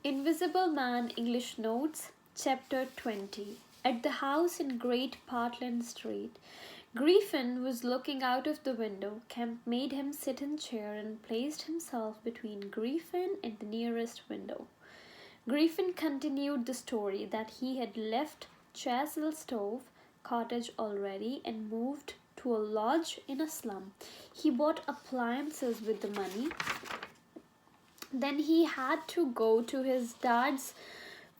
Invisible Man English Notes, Chapter 20. At the house in Great Portland Street, Griffin was looking out of the window. Kemp made him sit in a chair and placed himself between Griffin and the nearest window. Griffin continued the story that he had left Chastelstove Cottage already and moved to a lodge in a slum. He bought appliances with the money. Then he had to go to his dad's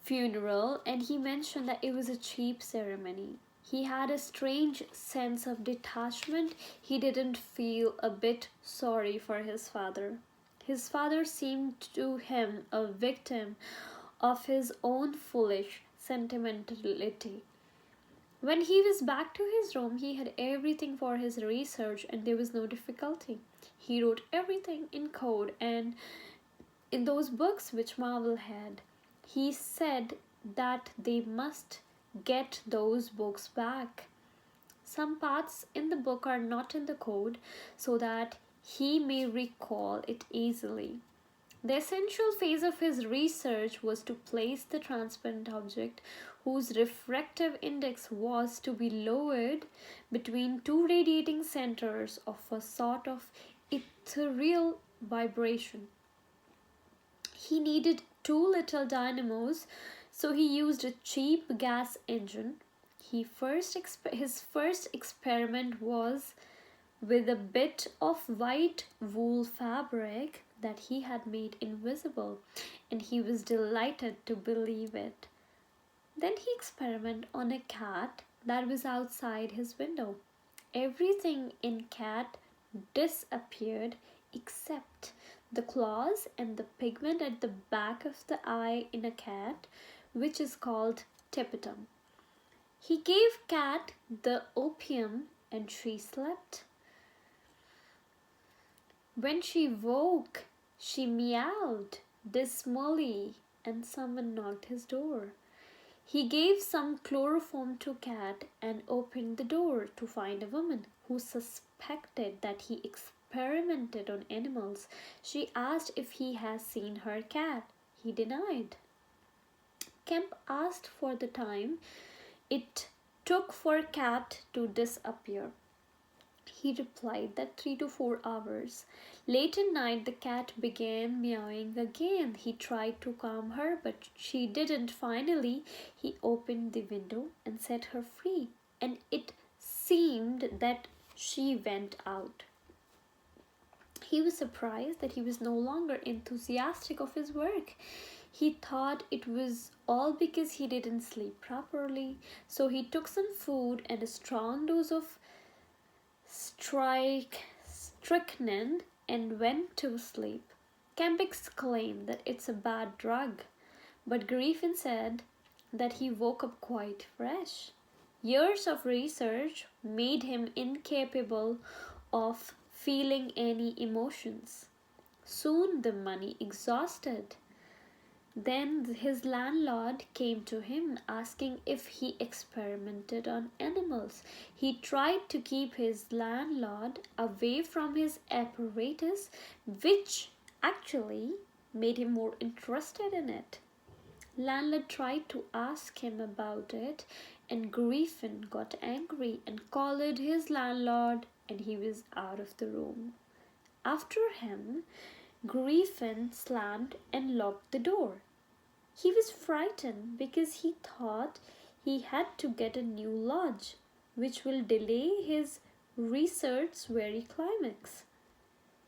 funeral, and he mentioned that it was a cheap ceremony. He had a strange sense of detachment. He didn't feel a bit sorry for his father. His father seemed to him a victim of his own foolish sentimentality. When he was back to his room, he had everything for his research and there was no difficulty. He wrote everything in code and in those books which Marvel had. He said that they must get those books back. Some parts in the book are not in the code so that he may recall it easily. The essential phase of his research was to place the transparent object whose refractive index was to be lowered between two radiating centers of a sort of ethereal vibration. He needed two little dynamos, so he used a cheap gas engine. His first experiment was with a bit of white wool fabric that he had made invisible, and he was delighted to believe it. Then he experimented on a cat that was outside his window. Everything in cat disappeared except the claws and the pigment at the back of the eye in a cat, which is called tapetum. He gave cat the opium and she slept. When she woke, she meowed dismally and someone knocked his door. He gave some chloroform to cat and opened the door to find a woman who suspected that he experimented on animals. She asked if he has seen her cat. He denied. Kemp asked for the time it took for cat to disappear. He replied that 3 to 4 hours. Late at night, the cat began meowing again. He tried to calm her, but she didn't. Finally, he opened the window and set her free, and it seemed that she went out. He was surprised that he was no longer enthusiastic of his work. He thought it was all because he didn't sleep properly, so he took some food and a strong dose of strychnine and went to sleep. Kemp exclaimed that it's a bad drug, but Griffin said that he woke up quite fresh. Years of research made him incapable of feeling any emotions. Soon the money exhausted. Then his landlord came to him asking if he experimented on animals. He tried to keep his landlord away from his apparatus, which actually made him more interested in it. Landlord tried to ask him about it, and Griffin got angry and collared his landlord, and he was out of the room. After him, Griffin slammed and locked the door. He was frightened because he thought he had to get a new lodge, which will delay his research's very climax.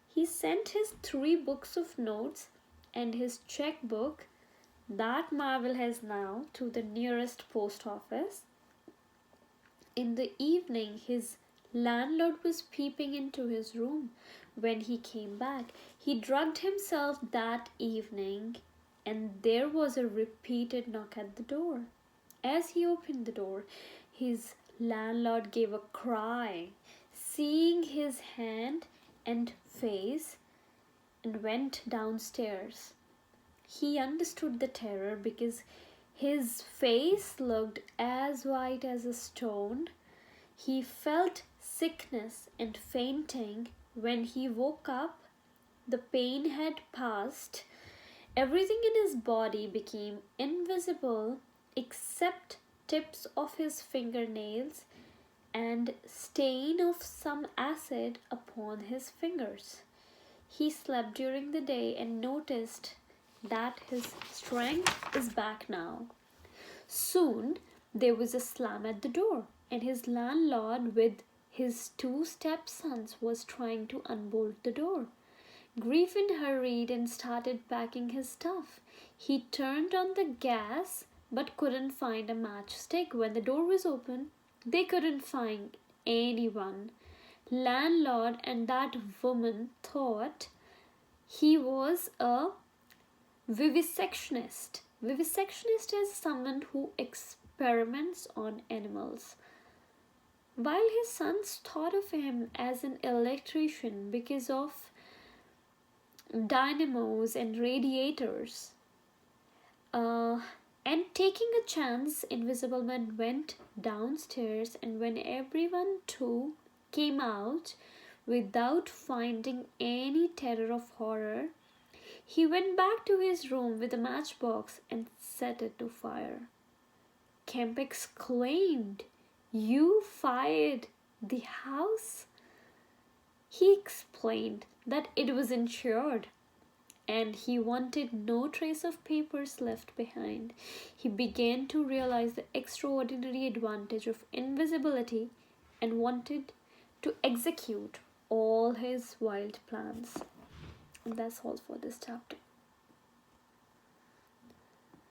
He sent his 3 books of notes and his checkbook that Marvel has now to the nearest post office. In the evening, his landlord was peeping into his room. When he came back, he drugged himself that evening, and there was a repeated knock at the door. As he opened the door, his landlord gave a cry, seeing his hand and face, and went downstairs. He understood the terror because his face looked as white as a stone. He felt sickness and fainting. When he woke up, the pain had passed Everything in his body became invisible except tips of his fingernails and stain of some acid upon his fingers. He slept during the day and noticed that his strength is back now. Soon there was a slam at the door, and his landlord, with his two stepsons, was trying to unbolt the door. Griffin hurried and started packing his stuff. He turned on the gas but couldn't find a matchstick. When the door was open, they couldn't find anyone. Landlord and that woman thought he was a vivisectionist. Vivisectionist is someone who experiments on animals. While his sons thought of him as an electrician because of dynamos and radiators. And taking a chance, Invisible Man went downstairs, and when everyone too came out without finding any terror of horror, he went back to his room with a matchbox and set it to fire. Kemp exclaimed, "You fired the house?" He explained that it was insured and he wanted no trace of papers left behind. He began to realize the extraordinary advantage of invisibility and wanted to execute all his wild plans. And that's all for this chapter.